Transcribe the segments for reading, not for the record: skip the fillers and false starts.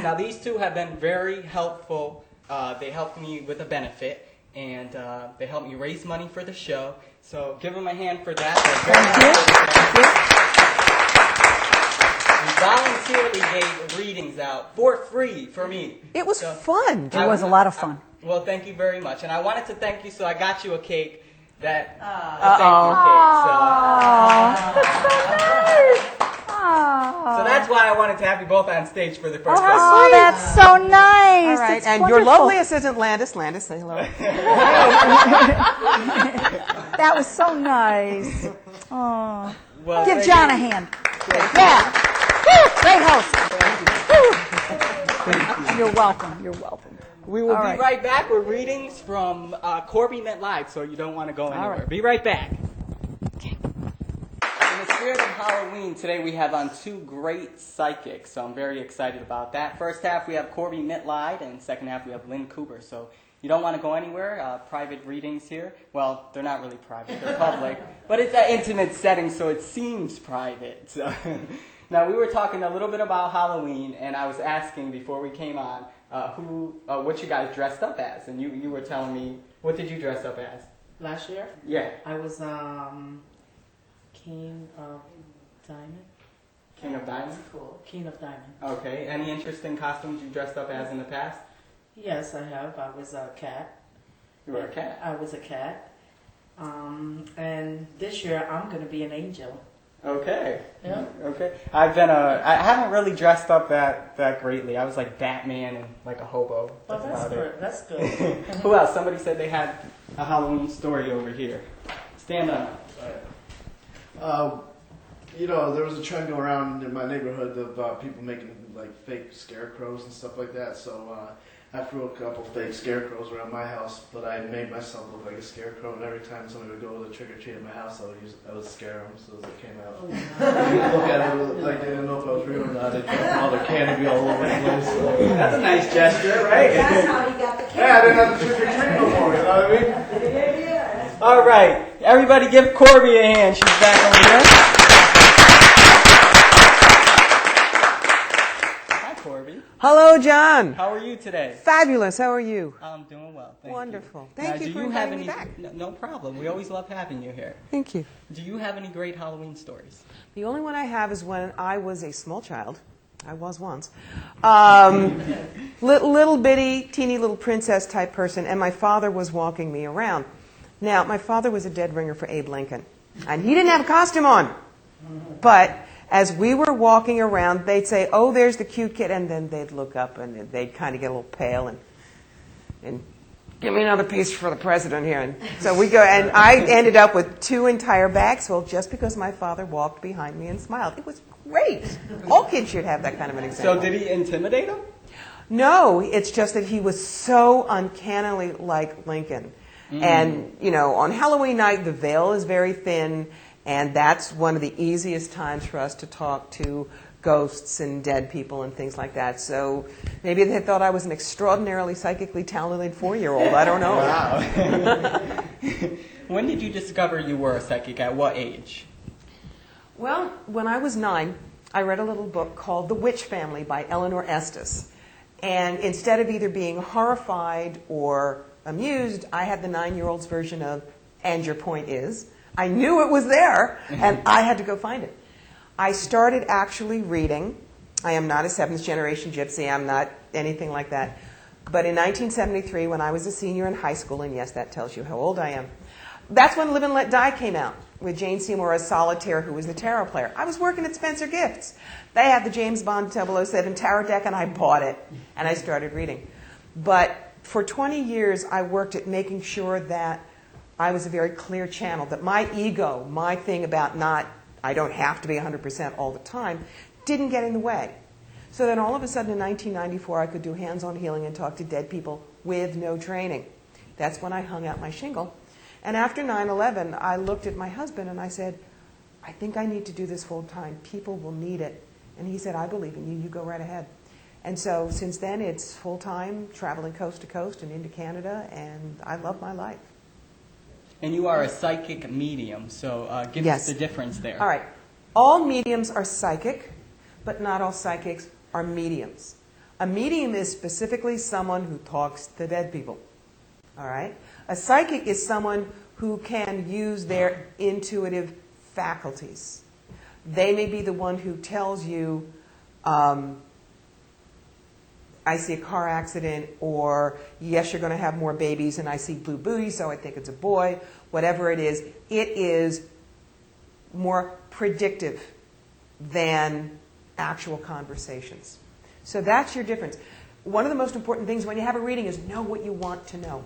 Now, these two have been very helpful. They helped me with a benefit, and they helped me raise money for the show. So give them a hand for that. Voluntarily gave readings out for free for me. It was fun. It was a lot of fun. Well, thank you very much. And I wanted to thank you, so I got you a cake. That thank you cake. So that's why I wanted to have you both on stage for the first time. Oh, that's so nice. All right, That's and wonderful. your lovely assistant, Landis. Landis, say hello. That was so nice. Oh. Well, Give John a hand. Yeah. Great host. You're welcome. You're welcome. We will All be right. right back with readings from Corby Met Live, so you don't want to go anywhere. right. Be right back. In the spirit of Halloween, today we have on two great psychics, so I'm very excited about that. First half we have Corby Mitleid, and second half we have Lynn Cooper. So you don't want to go anywhere. Private readings here. Well, they're not really private; they're public, but it's an intimate setting, so it seems private. So now we were talking a little bit about Halloween, and I was asking before we came on what you guys dressed up as, and you were telling me, what did you dress up as? Last year, Yeah. I was King of Diamond. King of Diamonds? That's cool. King of Diamond. Okay. Any interesting costumes you dressed up as in the past? Yes, I have. I was a cat. You were a cat. I was a cat. And this year I'm going to be an angel. Okay. Yeah. Okay. I haven't really dressed up that greatly. I was like Batman and like a hobo. Oh, that's about good. it. That's good. Who else? Somebody said they had a Halloween story over here. Stand up. There was a trend going around in my neighborhood of people making like fake scarecrows and stuff like that. So I threw a couple fake scarecrows around my house, but I made myself look like a scarecrow. And every time somebody would go to trick or treat at my house, I would scare them so as they came out. Oh, Look at it like they didn't know if I was real or not. They'd all the candy be all over the place. So. That's a nice gesture, right? That's how he got the cake. Yeah, I didn't have to trick or treat no more. You know what I mean? All right. Everybody give Corby a hand. She's back over here. Hi, Corby. Hello, John. How are you today? Fabulous. How are you? I'm doing well. Thank Wonderful. You. Thank Now, you do for have inviting me any, back. No problem. We always love having you here. Thank you. Do you have any great Halloween stories? The only one I have is when I was a small child. I was once. Little bitty, teeny little princess type person, and my father was walking me around. Now, my father was a dead ringer for Abe Lincoln, and he didn't have a costume on. But as we were walking around, they'd say, "Oh, there's the cute kid," and then they'd look up and they'd kind of get a little pale and give me another piece for the president here. And so we go, and I ended up with 2 entire bags full just because my father walked behind me and smiled. It was great. All kids should have that kind of an example. So did he intimidate him? No, it's just that he was so uncannily like Lincoln. And, on Halloween night, the veil is very thin, and that's one of the easiest times for us to talk to ghosts and dead people and things like that. So maybe they thought I was an extraordinarily psychically talented 4-year-old. I don't know. Wow. When did you discover you were a psychic? At what age? Well, when I was 9, I read a little book called The Witch Family by Eleanor Estes. And instead of either being horrified or amused, I had the 9-year-old's version of, "And your point is." I knew it was there, and I had to go find it. I started actually reading. I am not a 7th generation gypsy. I'm not anything like that. But in 1973, when I was a senior in high school, and yes, that tells you how old I am, that's when Live and Let Die came out, with Jane Seymour as Solitaire, who was the tarot player. I was working at Spencer Gifts. They had the James Bond 007 tarot deck, and I bought it, and I started reading. But for 20 years, I worked at making sure that I was a very clear channel, that my ego, my thing about I don't have to be 100% all the time, didn't get in the way. So then all of a sudden in 1994, I could do hands-on healing and talk to dead people with no training. That's when I hung out my shingle. And after 9/11, I looked at my husband and I said, "I think I need to do this full time. People will need it." And he said, "I believe in you. You go right ahead." And so since then, it's full-time, traveling coast to coast and into Canada, and I love my life. And you are a psychic medium, so give us the difference there. All right. All mediums are psychic, but not all psychics are mediums. A medium is specifically someone who talks to dead people. All right? A psychic is someone who can use their intuitive faculties. They may be the one who tells you, I see a car accident, or yes, you're going to have more babies, and I see blue booty, so I think it's a boy. Whatever it is more predictive than actual conversations. So that's your difference. One of the most important things when you have a reading is know what you want to know.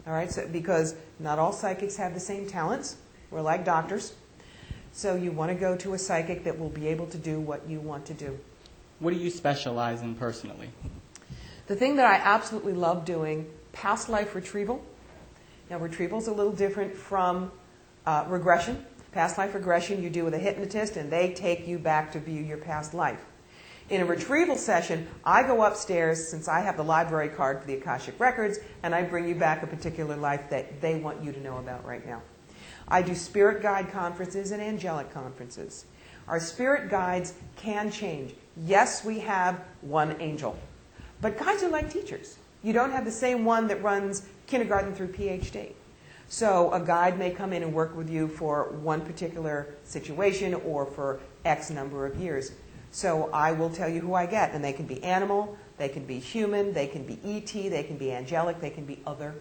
All right, so because not all psychics have the same talents. We're like doctors. So you want to go to a psychic that will be able to do what you want to do. What do you specialize in personally? The thing that I absolutely love doing, past life retrieval. Now, retrieval is a little different from regression. Past life regression you do with a hypnotist, and they take you back to view your past life. In a retrieval session, I go upstairs, since I have the library card for the Akashic Records, and I bring you back a particular life that they want you to know about right now. I do spirit guide conferences and angelic conferences. Our spirit guides can change. Yes, we have one angel, but guides are like teachers. You don't have the same one that runs kindergarten through PhD. So a guide may come in and work with you for one particular situation or for X number of years. So I will tell you who I get, and they can be animal, they can be human, they can be ET, they can be angelic, they can be other.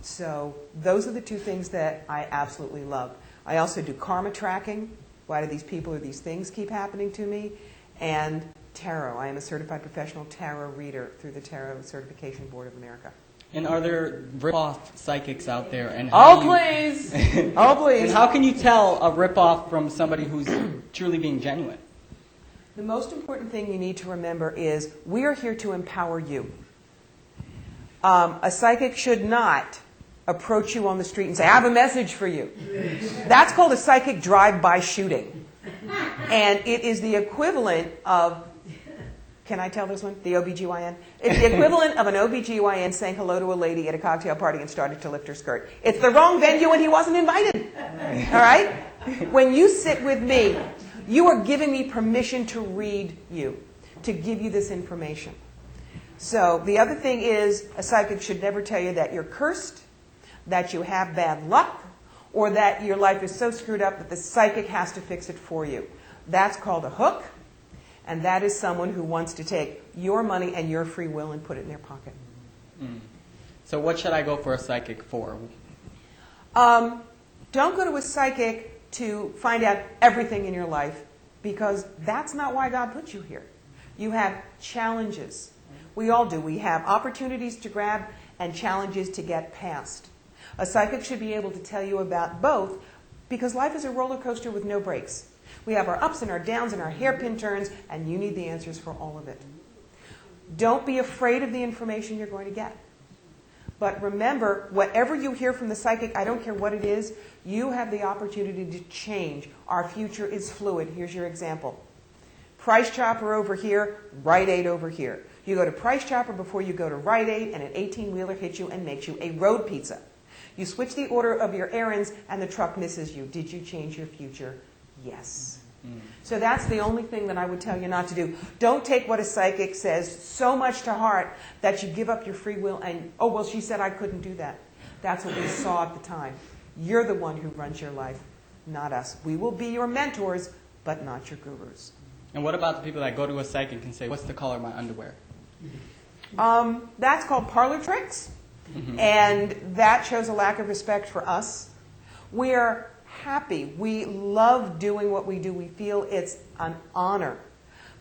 So those are the two things that I absolutely love. I also do karma tracking. Why do these people or these things keep happening to me? And tarot. I am a certified professional tarot reader through the Tarot Certification Board of America. And are there rip-off psychics out there? And Please! Oh, please! And how can you tell a rip-off from somebody who's truly being genuine? The most important thing you need to remember is we are here to empower you. A psychic should not approach you on the street and say, I have a message for you. That's called a psychic drive-by shooting. And it is the equivalent of, can I tell this one? The OBGYN? It's the equivalent of an OBGYN saying hello to a lady at a cocktail party and started to lift her skirt. It's the wrong venue and he wasn't invited. All right? When you sit with me, you are giving me permission to read you, to give you this information. So the other thing is a psychic should never tell you that you're cursed, that you have bad luck, or that your life is so screwed up that the psychic has to fix it for you. That's called a hook, and that is someone who wants to take your money and your free will and put it in their pocket. So what should I go for a psychic for? Don't go to a psychic to find out everything in your life, because that's not why God put you here. You have challenges. We all do. We have opportunities to grab and challenges to get past. A psychic should be able to tell you about both, because life is a roller coaster with no brakes. We have our ups and our downs and our hairpin turns, and you need the answers for all of it. Don't be afraid of the information you're going to get. But remember, whatever you hear from the psychic, I don't care what it is, you have the opportunity to change. Our future is fluid. Here's your example. Price Chopper over here, Rite Aid over here. You go to Price Chopper before you go to Rite Aid, and an 18-wheeler hits you and makes you a road pizza. You switch the order of your errands, and the truck misses you. Did you change your future? Yes. So that's the only thing that I would tell you not to do. Don't take what a psychic says so much to heart that you give up your free will and, oh, well, she said I couldn't do that. That's what we saw at the time. You're the one who runs your life, not us. We will be your mentors, but not your gurus. And what about the people that go to a psychic and say, what's the color of my underwear? That's called parlor tricks, and that shows a lack of respect for us. We're happy. We love doing what we do. We feel it's an honor.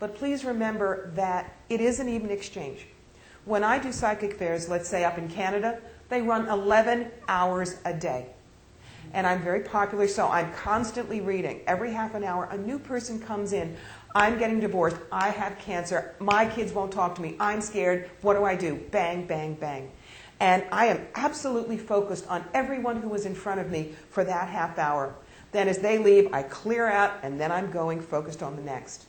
But please remember that it is an even exchange. When I do psychic fairs, let's say up in Canada, they run 11 hours a day. And I'm very popular, so I'm constantly reading. Every half an hour, a new person comes in. I'm getting divorced. I have cancer. My kids won't talk to me. I'm scared. What do? Bang, bang, bang. And I am absolutely focused on everyone who was in front of me for that half hour. Then as they leave, I clear out, and then I'm going focused on the next.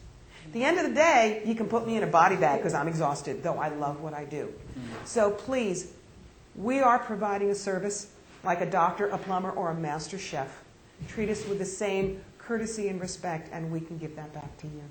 At the end of the day, you can put me in a body bag because I'm exhausted, though I love what I do. So please, we are providing a service like a doctor, a plumber, or a master chef. Treat us with the same courtesy and respect, and we can give that back to you.